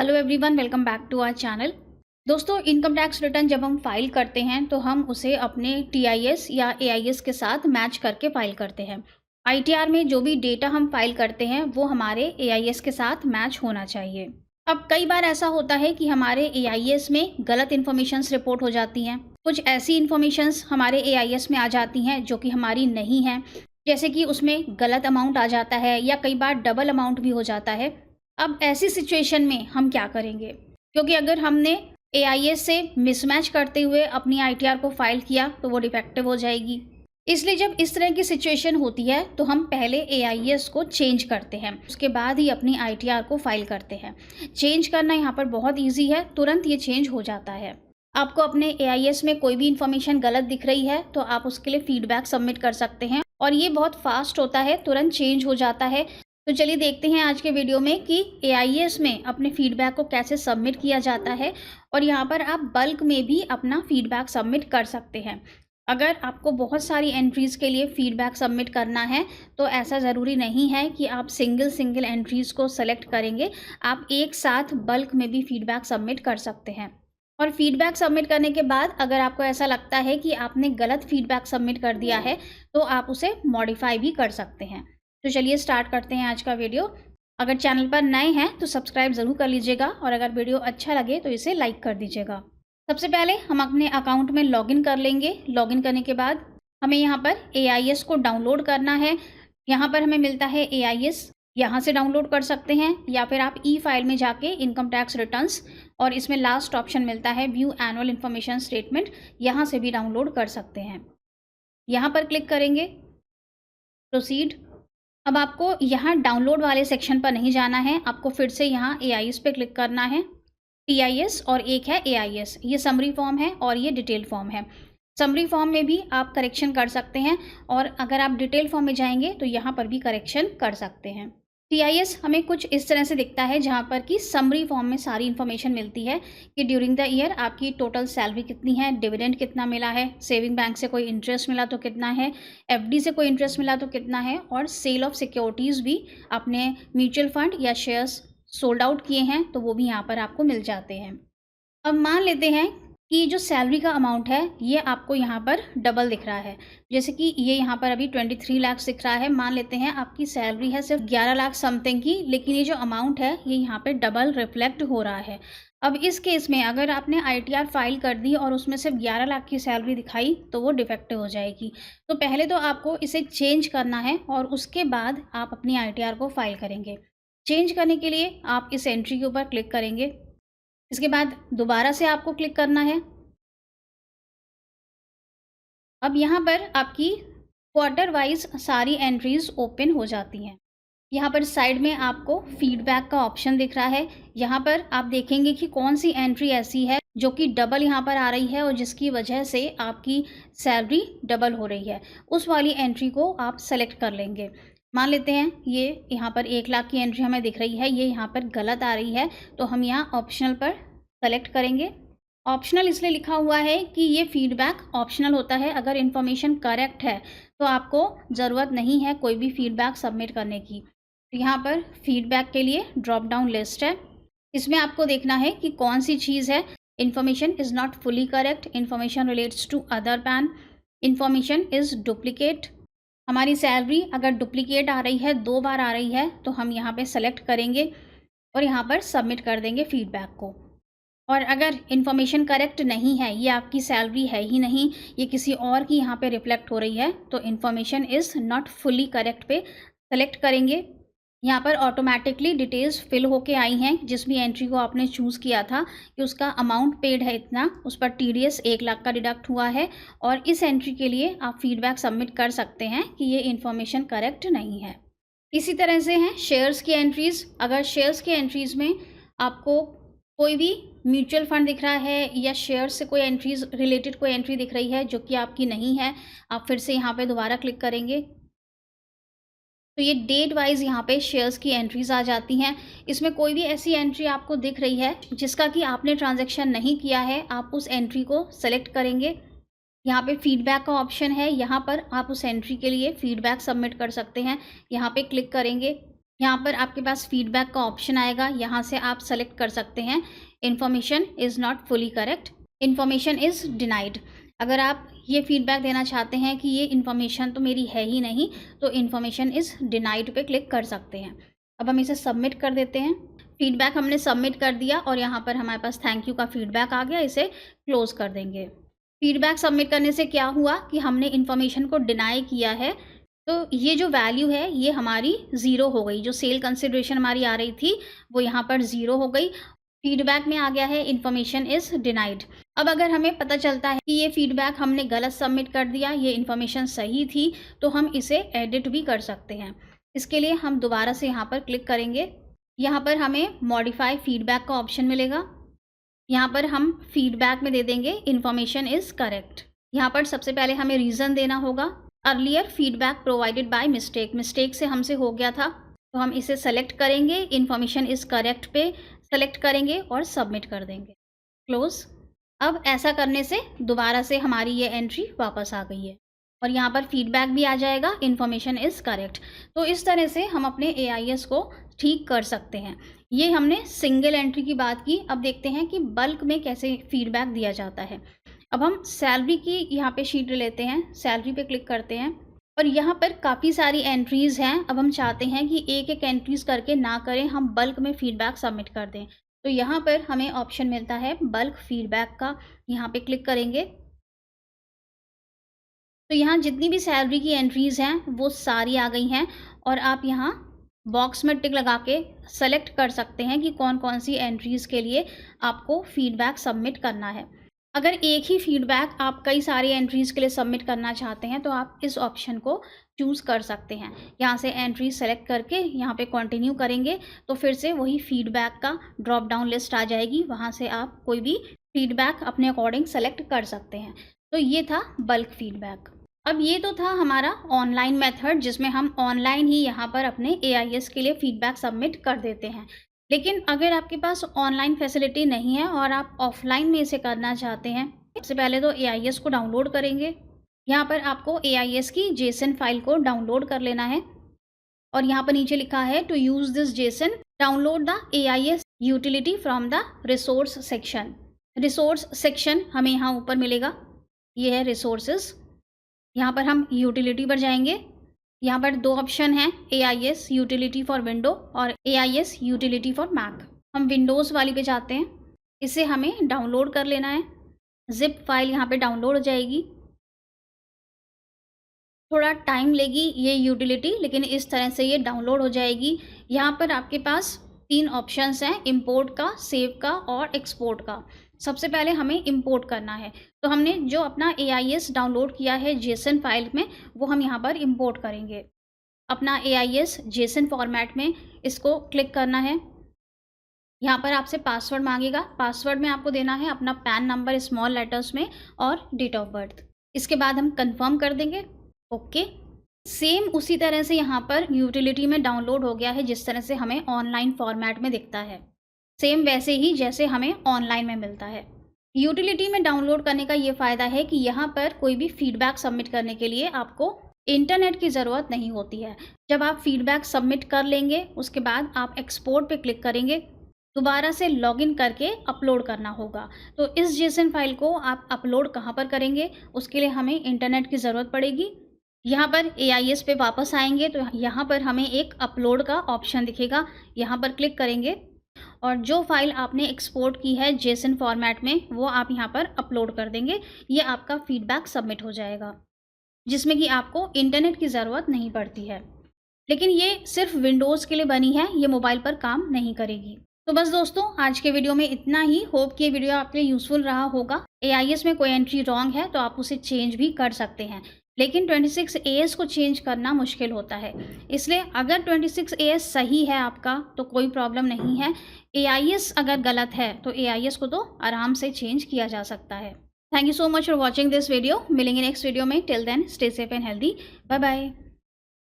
Hello everyone, welcome back to our channel. दोस्तों, income tax return जब हम file करते हैं तो हम उसे अपने टीआईएस या एआईएस के साथ मैच करके फाइल करते हैं। आईटीआर में जो भी डेटा हम फाइल करते हैं वो हमारे एआईएस के साथ मैच होना चाहिए। अब कई बार ऐसा होता है कि हमारे एआईएस में गलत इन्फॉर्मेशंस रिपोर्ट हो जाती हैं। कुछ ऐसी इन्फॉर्मेशंस हमारे एआईएस में आ जाती हैं जो कि हमारी नहीं हैं, जैसे कि उसमें गलत अमाउंट आ जाता है या कई बार डबल अमाउंट भी हो जाता है। अब ऐसी सिचुएशन में हम क्या करेंगे? क्योंकि अगर हमने एआईएस से मिसमैच करते हुए अपनी आईटीआर को फाइल किया तो वो डिफेक्टिव हो जाएगी। इसलिए जब इस तरह की सिचुएशन होती है तो हम पहले एआईएस को चेंज करते हैं, उसके बाद ही अपनी आईटीआर को फाइल करते हैं। चेंज करना यहाँ पर बहुत ईजी है, तुरंत ये चेंज हो जाता है। आपको अपने एआईएस में कोई भी इंफॉर्मेशन गलत दिख रही है तो आप उसके लिए फीडबैक सबमिट कर सकते हैं और ये बहुत फास्ट होता है, तुरंत चेंज हो जाता है। तो चलिए देखते हैं आज के वीडियो में कि एआईएस में अपने फीडबैक को कैसे सबमिट किया जाता है और यहाँ पर आप बल्क में भी अपना फीडबैक सबमिट कर सकते हैं। अगर आपको बहुत सारी एंट्रीज़ के लिए फीडबैक सबमिट करना है तो ऐसा ज़रूरी नहीं है कि आप सिंगल एंट्रीज़ को सेलेक्ट करेंगे। आप एक साथ बल्क में भी फीडबैक सबमिट कर सकते हैं। और फीडबैक सबमिट करने के बाद अगर आपको ऐसा लगता है कि आपने गलत फीडबैक सबमिट कर दिया है तो आप उसे मॉडिफाई भी कर सकते हैं। तो चलिए स्टार्ट करते हैं आज का वीडियो। अगर चैनल पर नए हैं तो सब्सक्राइब ज़रूर कर लीजिएगा और अगर वीडियो अच्छा लगे तो इसे लाइक कर दीजिएगा। सबसे पहले हम अपने अकाउंट में लॉगिन कर लेंगे। लॉगिन करने के बाद हमें यहाँ पर एआईएस को डाउनलोड करना है। यहाँ पर हमें मिलता है एआईएस, यहाँ से डाउनलोड कर सकते हैं या फिर आप ई फाइल में जाके इनकम टैक्स रिटर्न्स और इसमें लास्ट ऑप्शन मिलता है व्यू एनुअल इन्फॉर्मेशन स्टेटमेंट, यहाँ से भी डाउनलोड कर सकते हैं। यहाँ पर क्लिक करेंगे, प्रोसीड। अब आपको यहाँ डाउनलोड वाले सेक्शन पर नहीं जाना है, आपको फिर से यहाँ एआईएस पे क्लिक करना है। टीआईएस और एक है एआईएस, ये समरी फॉर्म है और ये डिटेल फॉर्म है। समरी फॉर्म में भी आप करेक्शन कर सकते हैं और अगर आप डिटेल फॉर्म में जाएंगे तो यहाँ पर भी करेक्शन कर सकते हैं। टीआईएस हमें कुछ इस तरह से दिखता है जहाँ पर कि समरी फॉर्म में सारी इन्फॉर्मेशन मिलती है कि ड्यूरिंग द ईयर आपकी टोटल सैलरी कितनी है, डिविडेंड कितना मिला है, सेविंग बैंक से कोई इंटरेस्ट मिला तो कितना है, एफडी से कोई इंटरेस्ट मिला तो कितना है, और सेल ऑफ सिक्योरिटीज़ भी आपने म्यूचुअल फंड या शेयर्स सोल्ड आउट किए हैं तो वो भी यहाँ पर आपको मिल जाते हैं। अब मान लेते हैं कि जो सैलरी का अमाउंट है ये आपको यहाँ पर डबल दिख रहा है। जैसे कि ये यहाँ पर अभी 23 लाख दिख रहा है। मान लेते हैं आपकी सैलरी है सिर्फ 11 लाख समथिंग की, लेकिन ये जो अमाउंट है ये यहाँ पे डबल रिफ्लेक्ट हो रहा है। अब इस केस में अगर आपने आईटीआर फाइल कर दी और उसमें सिर्फ 11 लाख की सैलरी दिखाई तो वो डिफेक्टिव हो जाएगी। तो पहले तो आपको इसे चेंज करना है और उसके बाद आप अपनी आईटीआर को फाइल करेंगे। चेंज करने के लिए आप इस एंट्री के ऊपर क्लिक करेंगे, इसके बाद दोबारा से आपको क्लिक करना है। अब यहाँ पर आपकी क्वार्टर वाइज सारी एंट्रीज ओपन हो जाती हैं। यहाँ पर साइड में आपको फीडबैक का ऑप्शन दिख रहा है। यहाँ पर आप देखेंगे कि कौन सी एंट्री ऐसी है जो कि डबल यहाँ पर आ रही है और जिसकी वजह से आपकी सैलरी डबल हो रही है। उस वाली एंट्री को आप सेलेक्ट कर लेंगे। मान लेते हैं ये यहाँ पर 1 लाख की एंट्री हमें दिख रही है, ये यहाँ पर गलत आ रही है, तो हम यहाँ ऑप्शनल पर सेलेक्ट करेंगे। ऑप्शनल इसलिए लिखा हुआ है कि ये फीडबैक ऑप्शनल होता है। अगर इन्फॉर्मेशन करेक्ट है तो आपको ज़रूरत नहीं है कोई भी फीडबैक सबमिट करने की। तो यहाँ पर फीडबैक के लिए ड्रॉप डाउन लिस्ट है, इसमें आपको देखना है कि कौन सी चीज़ है। Information is not fully correct, information relates to other PAN, information is duplicate. हमारी सैलरी अगर डुप्लीकेट आ रही है, 2 बार आ रही है, तो हम यहाँ पे सेलेक्ट करेंगे और यहाँ पर सबमिट कर देंगे फीडबैक को। और अगर इन्फॉर्मेशन करेक्ट नहीं है, ये आपकी सैलरी है ही नहीं, ये किसी और की यहाँ पे रिफ्लेक्ट हो रही है, तो information is not fully correct पे सेलेक्ट करेंगे। यहाँ पर ऑटोमेटिकली डिटेल्स फिल होके आई हैं। जिस भी एंट्री को आपने चूज़ किया था कि उसका अमाउंट पेड है इतना, उस पर टीडीएस 1 लाख का डिडक्ट हुआ है और इस एंट्री के लिए आप फीडबैक सबमिट कर सकते हैं कि ये इन्फॉर्मेशन करेक्ट नहीं है। इसी तरह से हैं शेयर्स की एंट्रीज़। अगर शेयर्स की एंट्रीज़ में आपको कोई भी म्यूचुअल फंड दिख रहा है या शेयर से कोई एंट्रीज रिलेटेड कोई एंट्री दिख रही है जो कि आपकी नहीं है, आप फिर से यहाँ पे दोबारा क्लिक करेंगे तो ये डेट वाइज यहाँ पे शेयर्स की एंट्रीज आ जाती हैं। इसमें कोई भी ऐसी एंट्री आपको दिख रही है जिसका कि आपने ट्रांजैक्शन नहीं किया है, आप उस एंट्री को सेलेक्ट करेंगे। यहाँ पे फीडबैक का ऑप्शन है, यहाँ पर आप उस एंट्री के लिए फीडबैक सबमिट कर सकते हैं। यहाँ पे क्लिक करेंगे, यहाँ पर आपके पास फीडबैक का ऑप्शन आएगा, यहाँ से आप सेलेक्ट कर सकते हैं information is not fully correct, information is denied. अगर आप ये फीडबैक देना चाहते हैं कि ये इन्फॉर्मेशन तो मेरी है ही नहीं, तो इन्फॉर्मेशन इज़ डिनाइड पे क्लिक कर सकते हैं। अब हम इसे सबमिट कर देते हैं। फीडबैक हमने सबमिट कर दिया और यहाँ पर हमारे पास थैंक यू का फीडबैक आ गया, इसे क्लोज़ कर देंगे। फीडबैक सबमिट करने से क्या हुआ कि हमने इन्फॉर्मेशन को डिनाई किया है, तो ये जो वैल्यू है ये हमारी ज़ीरो हो गई। जो सेल कंसिडरेशन हमारी आ रही थी वो यहाँ पर ज़ीरो हो गई। फीडबैक में आ गया है इन्फॉर्मेशन इज़ डिनाइड। अब अगर हमें पता चलता है कि ये फीडबैक हमने गलत सबमिट कर दिया, ये इन्फॉर्मेशन सही थी, तो हम इसे एडिट भी कर सकते हैं। इसके लिए हम दोबारा से यहाँ पर क्लिक करेंगे। यहाँ पर हमें मॉडिफाई फीडबैक का ऑप्शन मिलेगा। यहाँ पर हम फीडबैक में दे देंगे इन्फॉर्मेशन इज़ करेक्ट। यहाँ पर सबसे पहले हमें रीज़न देना होगा। Earlier feedback provided by mistake से हमसे हो गया था, तो हम इसे सेलेक्ट करेंगे, इन्फॉर्मेशन इज़ करेक्ट पे सेलेक्ट करेंगे और सबमिट कर देंगे, क्लोज। अब ऐसा करने से दोबारा से हमारी ये एंट्री वापस आ गई है और यहाँ पर फीडबैक भी आ जाएगा इन्फॉर्मेशन इज़ करेक्ट। तो इस तरह से हम अपने AIS को ठीक कर सकते हैं। ये हमने सिंगल एंट्री की बात की। अब देखते हैं कि बल्क में कैसे फीडबैक दिया जाता है। अब हम सैलरी की यहाँ पे शीट लेते हैं, सैलरी पे क्लिक करते हैं और यहाँ पर काफ़ी सारी एंट्रीज़ हैं। अब हम चाहते हैं कि एक एक एंट्रीज़ करके ना करें, हम बल्क में फ़ीडबैक सबमिट कर दें। तो यहाँ पर हमें ऑप्शन मिलता है बल्क फ़ीडबैक का, यहाँ पे क्लिक करेंगे तो यहाँ जितनी भी सैलरी की एंट्रीज़ हैं वो सारी आ गई हैं और आप यहाँ बॉक्स में टिक लगा के सेलेक्ट कर सकते हैं कि कौन कौन सी एंट्रीज़ के लिए आपको फ़ीडबैक सबमिट करना है। अगर एक ही फीडबैक आप कई सारी एंट्रीज़ के लिए सबमिट करना चाहते हैं तो आप इस ऑप्शन को चूज़ कर सकते हैं। यहाँ से एंट्री सेलेक्ट करके यहाँ पे कंटिन्यू करेंगे तो फिर से वही फीडबैक का ड्रॉप डाउन लिस्ट आ जाएगी, वहाँ से आप कोई भी फीडबैक अपने अकॉर्डिंग सेलेक्ट कर सकते हैं। तो ये था बल्क फीडबैक। अब ये तो था हमारा ऑनलाइन मेथड, जिसमें हम ऑनलाइन ही यहाँ पर अपने AIS के लिए फ़ीडबैक सबमिट कर देते हैं। लेकिन अगर आपके पास ऑनलाइन फैसिलिटी नहीं है और आप ऑफलाइन में इसे करना चाहते हैं, सबसे पहले तो AIS को डाउनलोड करेंगे। यहाँ पर आपको AIS की JSON फाइल को डाउनलोड कर लेना है और यहाँ पर नीचे लिखा है to use this JSON download the AIS utility from the resource section. Resource section हमें यहाँ ऊपर मिलेगा, ये है रिसोर्सेज। यहाँ पर हम यूटिलिटी पर जाएंगे। यहाँ पर दो ऑप्शन हैं, AIS यूटिलिटी फॉर विंडो और AIS यूटिलिटी फॉर मैक। हम विंडोज़ वाली पे जाते हैं, इसे हमें डाउनलोड कर लेना है। ज़िप फाइल यहाँ पे डाउनलोड हो जाएगी, थोड़ा टाइम लेगी ये यूटिलिटी, लेकिन इस तरह से ये डाउनलोड हो जाएगी। यहाँ पर आपके पास 3 ऑप्शंस हैं, इंपोर्ट का, सेव का और एक्सपोर्ट का। सबसे पहले हमें इंपोर्ट करना है, तो हमने जो अपना AIS डाउनलोड किया है JSON फाइल में, वो हम यहाँ पर इंपोर्ट करेंगे। अपना AIS JSON फॉर्मेट में इसको क्लिक करना है। यहाँ पर आपसे पासवर्ड मांगेगा, पासवर्ड में आपको देना है अपना पैन नंबर स्मॉल लेटर्स में और डेट ऑफ बर्थ। इसके बाद हम कंफर्म कर देंगे, ओके। सेम उसी तरह से यहाँ पर यूटिलिटी में डाउनलोड हो गया है, जिस तरह से हमें ऑनलाइन फॉर्मेट में दिखता है, सेम वैसे ही जैसे हमें ऑनलाइन में मिलता है। यूटिलिटी में डाउनलोड करने का ये फ़ायदा है कि यहाँ पर कोई भी फीडबैक सबमिट करने के लिए आपको इंटरनेट की ज़रूरत नहीं होती है। जब आप फीडबैक सबमिट कर लेंगे उसके बाद आप एक्सपोर्ट पे क्लिक करेंगे, दोबारा से लॉगिन करके अपलोड करना होगा। तो इस JSON फाइल को आप अपलोड कहाँ पर करेंगे, उसके लिए हमें इंटरनेट की ज़रूरत पड़ेगी। यहाँ पर AIS पे वापस आएंगे तो यहाँ पर हमें एक अपलोड का ऑप्शन दिखेगा, यहाँ पर क्लिक करेंगे और जो फाइल आपने एक्सपोर्ट की है JSON फॉर्मेट में वो आप यहाँ पर अपलोड कर देंगे। ये आपका फीडबैक सबमिट हो जाएगा, जिसमें कि आपको इंटरनेट की ज़रूरत नहीं पड़ती है। लेकिन ये सिर्फ विंडोज़ के लिए बनी है, ये मोबाइल पर काम नहीं करेगी। तो बस दोस्तों, आज के वीडियो में इतना ही। होप कि ये वीडियो आपके लिए यूज़फुल रहा होगा। AIS में कोई एंट्री रॉन्ग है तो आप उसे चेंज भी कर सकते हैं, लेकिन 26AS को चेंज करना मुश्किल होता है। इसलिए अगर 26AS सही है आपका तो कोई प्रॉब्लम नहीं है। AIS अगर गलत है तो AIS को तो आराम से चेंज किया जा सकता है। Thank you so much for watching this video. मिलेंगे नेक्स्ट वीडियो में। Till then stay safe and healthy. Bye bye.